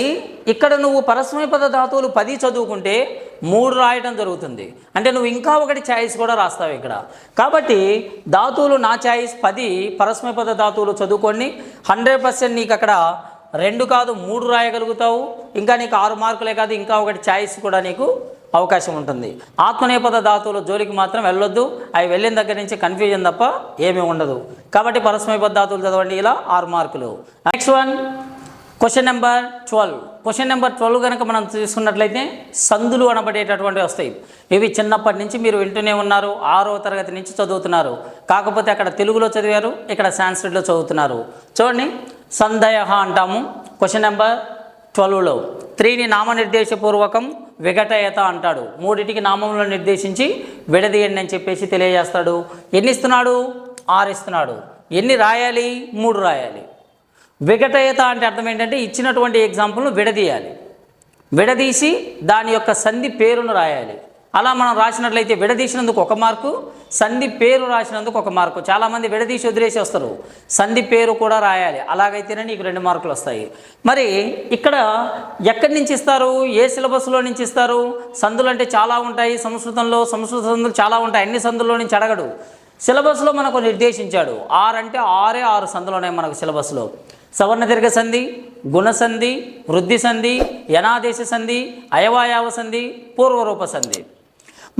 ఇక్కడ నువ్వు పరస్మైపద ధాతువులు 10 చదువుకుంటే 3 రాయడం జరుగుతుంది. అంటే నువ్వు ఇంకా 1 ఛాయిస్ కూడా రాస్తావు ఇక్కడ. కాబట్టి ధాతువులు నా ఛాయిస్ 10 పరస్మైపద ధాతువులు చదువుకొని 100% నీకు అక్కడ 2 కాదు 3 రాయగలుగుతావు. ఇంకా నీకు 6 మార్కులే కాదు, ఇంకా 1 ఛాయిస్ కూడా నీకు అవకాశం ఉంటుంది. ఆత్మనేపద ధాతువుల జోలికి మాత్రం వెళ్ళొద్దు, అవి వెళ్ళిన దగ్గర నుంచి కన్ఫ్యూజన్ తప్ప ఏమీ ఉండదు. కాబట్టి పరస్మైపద ధాతువులు చదవండి, ఇలా 6 మార్కులు. Next one question number 12. Question number 12 కనుక మనం తీసుకున్నట్లయితే సందులు అనబడేటటువంటివి వస్తాయి. ఇవి చిన్నప్పటి నుంచి మీరు వింటూనే ఉన్నారు, 6వ తరగతి నుంచి చదువుతున్నారు. కాకపోతే అక్కడ తెలుగులో చదివారు, ఇక్కడ సాంస్క్రిట్లో చదువుతున్నారు. చూడండి, సందయ అంటాము క్వశ్చన్ నెంబర్ 12లో. 3ని నామనిర్దేశపూర్వకం విఘటయత అంటాడు. 3టికి నామంలో నిర్దేశించి విడదీయండి అని చెప్పేసి తెలియజేస్తాడు. ఎన్ని ఇస్తున్నాడు? 6 ఇస్తున్నాడు. ఎన్ని రాయాలి? 3 రాయాలి. విఘటయత అంటే అర్థం ఏంటంటే ఇచ్చినటువంటి ఎగ్జాంపుల్ను విడదీయాలి, విడదీసి దాని యొక్క సంధి పేరును రాయాలి. అలా మనం రాసినట్లయితే విడదీసినందుకు 1 మార్కు, సంధి పేరు రాసినందుకు 1 మార్కు. చాలామంది విడదీసి వదిలేసి వస్తారు, సంధి పేరు కూడా రాయాలి. అలాగైతేనే నీకు 2 మార్కులు వస్తాయి. మరి ఇక్కడ ఎక్కడి నుంచి ఇస్తారు? ఏ సిలబస్లో నుంచి ఇస్తారు? సందులు అంటే చాలా ఉంటాయి సంస్కృత సందులు చాలా ఉంటాయి. అన్ని సందుల్లో నుంచి అడగడు. సిలబస్లో మనకు నిర్దేశించాడు. 6 అంటే 6 సందులు ఉన్నాయి మనకు సిలబస్లో. సవర్ణ దీర్ఘ సంధి, గుణసంధి, వృద్ధి సంధి, యనాదేశ సంధి, అయవాయావ సంధి, పూర్వరూప సంధి.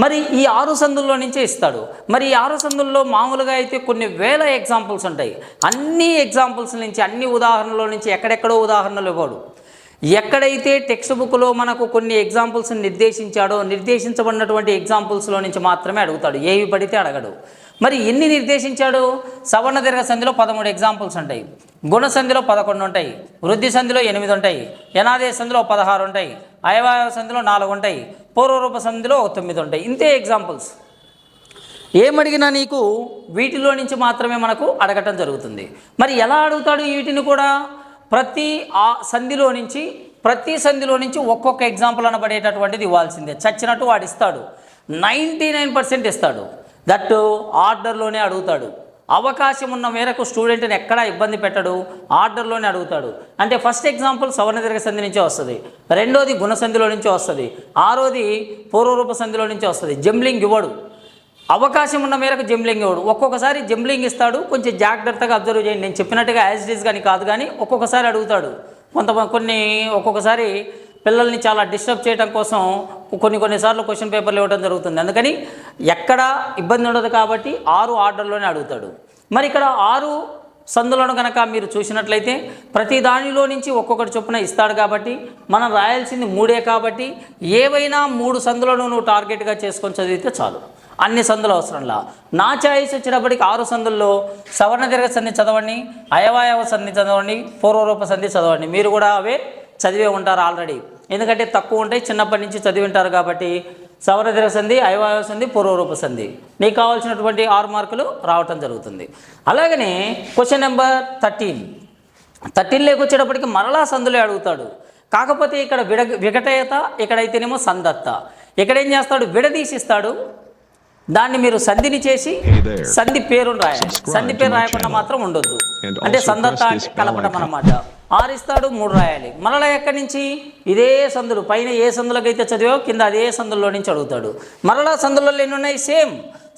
మరి ఈ 6 సందుల్లో నుంచే ఇస్తాడు. మరి ఈ 6 సందుల్లో మామూలుగా అయితే కొన్ని వేల ఎగ్జాంపుల్స్ ఉంటాయి. అన్ని ఎగ్జాంపుల్స్ నుంచి, అన్ని ఉదాహరణల నుంచి ఎక్కడెక్కడో ఉదాహరణలు ఇవ్వడు. ఎక్కడైతే టెక్స్ట్ బుక్లో మనకు కొన్ని ఎగ్జాంపుల్స్ నిర్దేశించాడో నిర్దేశించబడినటువంటి ఎగ్జాంపుల్స్లో నుంచి మాత్రమే అడుగుతాడు, ఏవి పడితే అడగడు. మరి ఎన్ని నిర్దేశించాడు? సవర్ణ దీర్ఘ సంధిలో 13 ఎగ్జాంపుల్స్ ఉంటాయి, గుణసంధిలో 11 ఉంటాయి, వృద్ధి సంధిలో 8 ఉంటాయి, యనాదేశ సంధిలో 16 ఉంటాయి, అయవాయ సంధిలో 4 ఉంటాయి, పూర్వరూప సంధిలో 9 ఉంటాయి. ఇంతే ఎగ్జాంపుల్స్. ఏమడిగినా నీకు వీటిలో నుంచి మాత్రమే మనకు అడగటం జరుగుతుంది. మరి ఎలా అడుగుతాడు వీటిని కూడా? ప్రతి సంధిలో నుంచి ఒక్కొక్క ఎగ్జాంపుల్ అనబడేటటువంటిది ఇవ్వాల్సిందే. చచ్చినట్టు వాడు ఇస్తాడు. 99% ఇస్తాడు. దట్ ఆర్డర్లోనే అడుగుతాడు. అవకాశం ఉన్న మేరకు స్టూడెంట్ని ఎక్కడా ఇబ్బంది పెట్టడు, ఆర్డర్లోనే అడుగుతాడు. అంటే ఫస్ట్ ఎగ్జాంపుల్ సవర్ణ దీర్ఘ సంధి నుంచే వస్తుంది, 2వది గుణసంధిలో నుంచే వస్తుంది, 6వది పూర్వరూప సంధిలో నుంచే వస్తుంది. జంబ్లింగ్ ఇవ్వడు. అవకాశం ఉన్న మేరకు జంబ్లింగ్ ఇవ్వడు. ఒక్కొక్కసారి జంబ్లింగ్ ఇస్తాడు. కొంచెం జాగ్రత్తగా అబ్జర్వ్ చేయండి. నేను చెప్పినట్టుగా యాజ్ ఇట్ ఈస్ కానీ కాదు, కానీ ఒక్కొక్కసారి అడుగుతాడు. ఒక్కొక్కసారి పిల్లల్ని చాలా డిస్టర్బ్ చేయడం కోసం కొన్నిసార్లు క్వశ్చన్ పేపర్లు ఇవ్వడం జరుగుతుంది. అందుకని ఎక్కడ ఇబ్బంది ఉండదు కాబట్టి 6 ఆర్డర్లోనే అడుగుతాడు. మరి ఇక్కడ 6 సందులను కనుక మీరు చూసినట్లయితే ప్రతి దానిలో నుంచి ఒక్కొక్కటి చొప్పున ఇస్తాడు. కాబట్టి మనం రాయాల్సింది 3 కాబట్టి ఏవైనా 3 సందులను నువ్వు టార్గెట్గా చేసుకొని చదివితే చాలు. అన్ని సందులు అవసరంలా. నా ఛాయిస్ వచ్చేటప్పటికి 6 సందుల్లో సవర్ణ దీర్ఘ సంధి చదవండి, అయవాయవ సంధి చదవండి, పూర్వరూప సంధి చదవండి. మీరు కూడా అవే చదివే ఉంటారు ఆల్రెడీ, ఎందుకంటే తక్కువ ఉంటాయి, చిన్నప్పటి నుంచి చదివి ఉంటారు. కాబట్టి సవర్ణ దీర్ఘ సంధి, అయవాయవ సంధి, పూర్వరూప సంధి నీకు కావాల్సినటువంటి 6 మార్కులు రావటం జరుగుతుంది. అలాగనే క్వశ్చన్ నెంబర్ 13లోకి వచ్చేటప్పటికి మరలా సందులే అడుగుతాడు. కాకపోతే ఇక్కడ విఘటయత, ఇక్కడైతేనేమో సందత్త. ఇక్కడేం చేస్తాడు? విడదీసిస్తాడు. దాన్ని మీరు సంధిని చేసి సంధి పేరును రాయాలి. సంధి పేరు రాయకుండా మాత్రం ఉండొద్దు. అంటే సందత్త అంటే కలపడం అన్నమాట. 6 ఇస్తాడు, 3 రాయాలి. మరలా ఎక్కడి నుంచి? ఇదే సందులు, పైన ఏ సందులకైతే చదివావు కింద అదే సందుల్లో నుంచి అడుగుతాడు. మరలా సందులలో ఎన్ని ఉన్నాయి? సేమ్.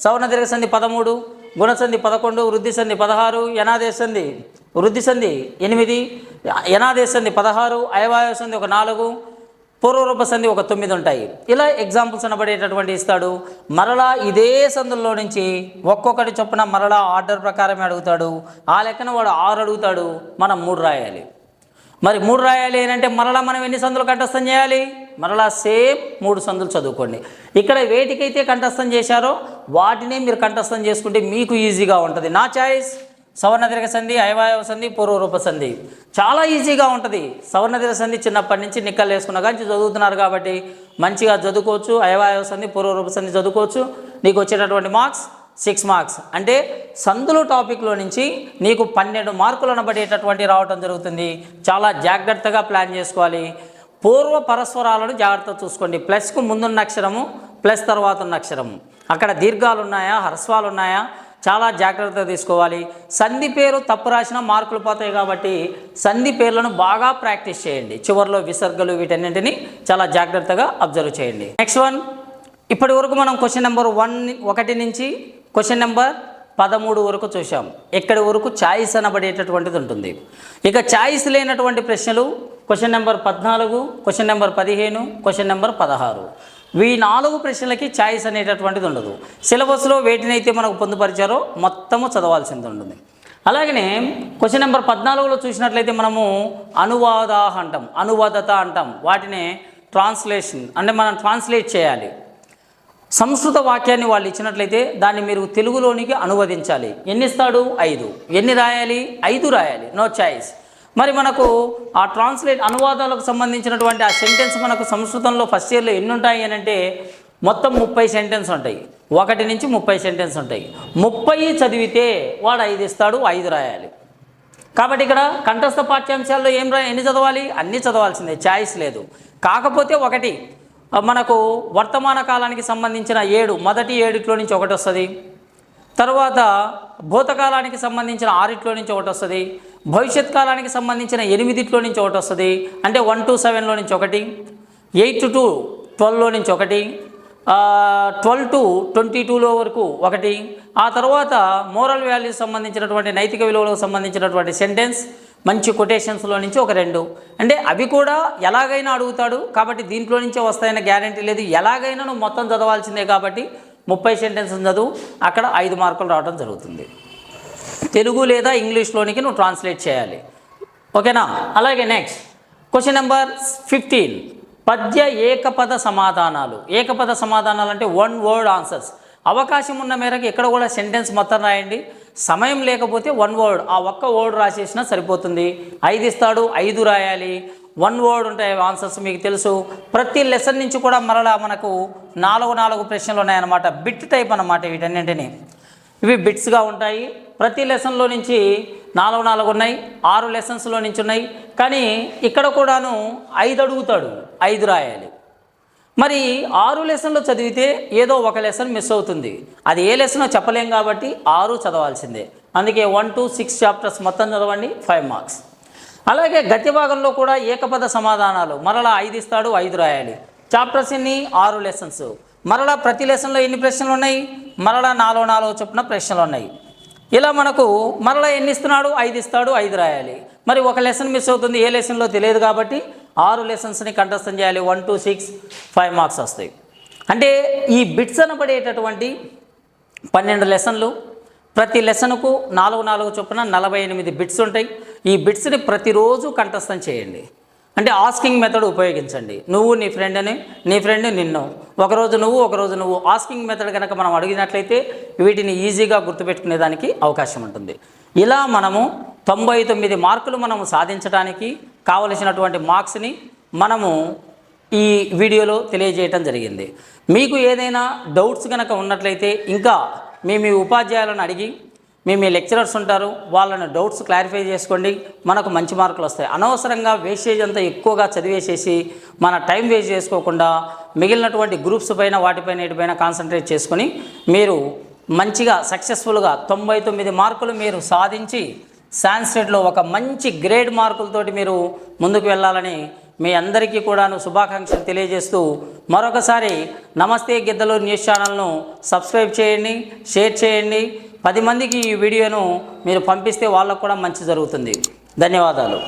సవర్ణ దీర్ఘ సంధి 13, గుణసంధి 11, వృద్ధి సంధి 16, యనాదేశ సంధి వృద్ధి సంధి 8, యనాదేశ సంధి 16, అయవాయ సంధి 4, పూర్వరూప సంధి ఒక 9 ఉంటాయి. ఇలా ఎగ్జాంపుల్స్ అనబడేటటువంటి ఇస్తాడు. మరలా ఇదే సందుల్లో నుంచి ఒక్కొక్కటి చొప్పున మరలా ఆర్డర్ ప్రకారమే అడుగుతాడు. ఆ లెక్కన వాడు 6 అడుగుతాడు, మనం 3 రాయాలి. మరి 3 రాయాలి అంటే మరలా మనం ఎన్ని సందులు కంఠస్థం చేయాలి? మరలా సేమ్ 3 సందులు చదువుకోండి. ఇక్కడ వేటికైతే కంఠస్థం చేశారో వాటినే మీరు కంఠస్థం చేసుకుంటే మీకు ఈజీగా ఉంటుంది. నా చాయిస్ సవర్ణ దీర్ఘ సంధి, అయవాయవ సంధి, పూర్వరూప సంధి చాలా ఈజీగా ఉంటుంది. సవర్ణ దీర్ఘ సంధి చిన్నప్పటి నుంచి నిక్కలు వేసుకున్న కానీ చదువుతున్నారు కాబట్టి మంచిగా చదువుకోవచ్చు. అయవాయవ సంధి, పూర్వరూప సంధి చదువుకోవచ్చు. నీకు వచ్చేటటువంటి మార్క్స్ 6 మార్క్స్ అంటే సందులు టాపిక్లో నుంచి నీకు 12 మార్కులు అనబడేటటువంటి రావటం జరుగుతుంది. చాలా జాగ్రత్తగా ప్లాన్ చేసుకోవాలి. పూర్వ పరస్వరాలను జాగ్రత్తగా చూసుకోండి. ప్లస్కు ముందున్న అక్షరము, ప్లస్ తర్వాత ఉన్న అక్షరము, అక్కడ దీర్ఘాలు ఉన్నాయా, హ్రస్వాలు ఉన్నాయా, చాలా జాగ్రత్తగా తీసుకోవాలి. సంధి పేరు తప్పు రాసినా మార్కులు పోతాయి కాబట్టి సంధి పేర్లను బాగా ప్రాక్టీస్ చేయండి. చివరిలో విసర్గలు వీటన్నింటినీ చాలా జాగ్రత్తగా అబ్జర్వ్ చేయండి. నెక్స్ట్ వన్, ఇప్పటి వరకు మనం క్వశ్చన్ నెంబర్ 1 నుంచి క్వశ్చన్ నెంబర్ 13 వరకు చూసాం. ఎక్కడి వరకు ఛాయిస్ అనబడేటటువంటిది ఉంటుంది. ఇక ఛాయిస్ లేనటువంటి ప్రశ్నలు question number 14, question number 15, question number 16. ఈ 4 ప్రశ్నలకి ఛాయిస్ అనేటటువంటిది ఉండదు. సిలబస్లో వేటినైతే మనకు పొందుపరిచారో మొత్తము చదవాల్సింది ఉంటుంది. అలాగనే క్వశ్చన్ నెంబర్ 14లో చూసినట్లయితే మనము అనువాదాహ అంటాం, అనువాదత అంటాం. వాటిని ట్రాన్స్లేషన్ అంటే మనం ట్రాన్స్లేట్ చేయాలి. సంస్కృత వాక్యాన్ని వాళ్ళు ఇచ్చినట్లయితే దాన్ని మీరు తెలుగులోనికి అనువదించాలి. ఎన్ని ఇస్తాడు? 5. ఎన్ని రాయాలి? 5 రాయాలి. No choice. మరి మనకు ఆ ట్రాన్స్లేట్ అనువాదాలకు సంబంధించినటువంటి ఆ సెంటెన్స్ మనకు సంస్కృతంలో ఫస్ట్ ఇయర్లో ఎన్ని ఉంటాయి అని అంటే మొత్తం 30 సెంటెన్స్ ఉంటాయి. 1 నుంచి 30 సెంటెన్స్ ఉంటాయి. 30 చదివితే వాడు 5 ఇస్తాడు, 5 రాయాలి. కాబట్టి ఇక్కడ కంఠస్థ పాఠ్యాంశాల్లో ఎన్ని చదవాలి? అన్నీ చదవాల్సిందే, ఛాయిస్ లేదు. కాకపోతే ఒకటి మనకు వర్తమాన కాలానికి సంబంధించిన 7 మొదటి 7 నుంచి ఒకటి వస్తుంది. తర్వాత భూతకాలానికి సంబంధించిన 6 నుంచి ఒకటి వస్తుంది. భవిష్యత్ కాలానికి సంబంధించిన 8 నుంచి ఒకటి వస్తుంది. అంటే 1 to 7 నుంచి ఒకటి, 8 to 12 నుంచి ఒకటి, 12 to 22 వరకు ఒకటి. ఆ తర్వాత మోరల్ వాల్యూస్ సంబంధించినటువంటి నైతిక విలువలకు సంబంధించినటువంటి సెంటెన్స్ మంచి కొటేషన్స్లో నుంచి ఒక 2. అంటే అవి కూడా ఎలాగైనా అడుగుతాడు కాబట్టి దీంట్లో నుంచే వస్తాయన్న గ్యారంటీ లేదు. ఎలాగైనా నువ్వు మొత్తం చదవాల్సిందే కాబట్టి 30 సెంటెన్స్ చదువు, అక్కడ 5 మార్కులు రావడం జరుగుతుంది. తెలుగు లేదా ఇంగ్లీష్లోనికి నువ్వు ట్రాన్స్లేట్ చేయాలి. ఓకేనా? అలాగే నెక్స్ట్ క్వశ్చన్ నెంబర్ 15, పద్య ఏకపద సమాధానాలు. ఏకపద సమాధానాలు అంటే 1 word ఆన్సర్స్. అవకాశం ఉన్న మేరకు ఎక్కడ కూడా సెంటెన్స్ మొత్తం రాయండి. సమయం లేకపోతే 1 word, ఆ ఒక్క వర్డ్ రాసేసినా సరిపోతుంది. 5 ఇస్తాడు, 5 రాయాలి. 1 word ఉంటాయి ఆన్సర్స్, మీకు తెలుసు. ప్రతి లెసన్ నుంచి కూడా మరలా మనకు 4 ప్రశ్నలు ఉన్నాయన్నమాట. బిట్ టైప్ అన్నమాట వీటన్నింటినీ. ఇవి బిట్స్గా ఉంటాయి. ప్రతి లెసన్లో నుంచి 4 ఉన్నాయి, 6 లెసన్స్లో నుంచి ఉన్నాయి. కానీ ఇక్కడ కూడాను 5 అడుగుతాడు, 5 రాయాలి. మరి 6 లెసన్లు చదివితే ఏదో ఒక లెసన్ మిస్ అవుతుంది. అది ఏ లెసనో చెప్పలేం కాబట్టి 6 చదవాల్సిందే. అందుకే 1 to 6 చాప్టర్స్ మొత్తం చదవండి, 5 మార్క్స్. అలాగే గద్య భాగంలో కూడా ఏకపద సమాధానాలు మరలా 5 ఇస్తాడు, 5 రాయాలి. చాప్టర్స్ ఎన్ని? 6 లెసన్స్. మరలా ప్రతి లెసన్లో ఎన్ని ప్రశ్నలు ఉన్నాయి? మరలా 4 చొప్పున ప్రశ్నలు ఉన్నాయి. ఇలా మనకు మరలా ఎన్ని ఇస్తున్నాడు? 5 ఇస్తాడు, 5 రాయాలి. మరి ఒక లెసన్ మిస్ అవుతుంది, ఏ లెసన్లో తెలియదు కాబట్టి 6 లెసన్స్ని కంఠస్థం చేయాలి. 1 to 6, 5 మార్క్స్ వస్తాయి. అంటే ఈ బిట్స్ అనబడేటటువంటి 12 లెసన్లు. ప్రతి లెసన్కు 4 చొప్పున 48 బిట్స్ ఉంటాయి. ఈ బిట్స్ని ప్రతిరోజు కంఠస్థం చేయండి. అంటే ఆస్కింగ్ మెథడ్ ఉపయోగించండి. నువ్వు నీ ఫ్రెండ్ నిన్ను, ఒకరోజు నువ్వు ఆస్కింగ్ మెథడ్ కనుక మనం అడిగినట్లయితే వీటిని ఈజీగా గుర్తుపెట్టుకునేదానికి అవకాశం ఉంటుంది. ఇలా మనము 99 మార్కులు మనము సాధించడానికి కావలసినటువంటి మార్క్స్ని మనము ఈ వీడియోలో తెలియజేయటం జరిగింది. మీకు ఏదైనా డౌట్స్ కనుక ఉన్నట్లయితే ఇంకా మీ ఉపాధ్యాయులను అడిగి మీ లెక్చరర్స్ ఉంటారు, వాళ్ళని డౌట్స్ క్లారిఫై చేసుకోండి. మనకు మంచి మార్కులు వస్తాయి. అనవసరంగా వేస్టేజ్ అంతా ఎక్కువగా చదివేసేసి మన టైం వేస్ట్ చేసుకోకుండా మిగిలినటువంటి గ్రూప్స్ పైన వాటిపైన కాన్సన్ట్రేట్ చేసుకొని మీరు మంచిగా సక్సెస్ఫుల్గా 99 మార్కులు మీరు సాధించి సాంస్క్రిట్లో ఒక మంచి గ్రేడ్ మార్కులతోటి మీరు ముందుకు వెళ్ళాలని మీ అందరికీ కూడాను శుభాకాంక్షలు తెలియజేస్తూ మరొకసారి నమస్తే గిద్దలూరు న్యూస్ ఛానల్ను సబ్స్క్రైబ్ చేయండి, షేర్ చేయండి. 10 మందికి ఈ వీడియోను మీరు పంపిస్తే వాళ్ళకు కూడా మంచి జరుగుతుంది. ధన్యవాదాలు.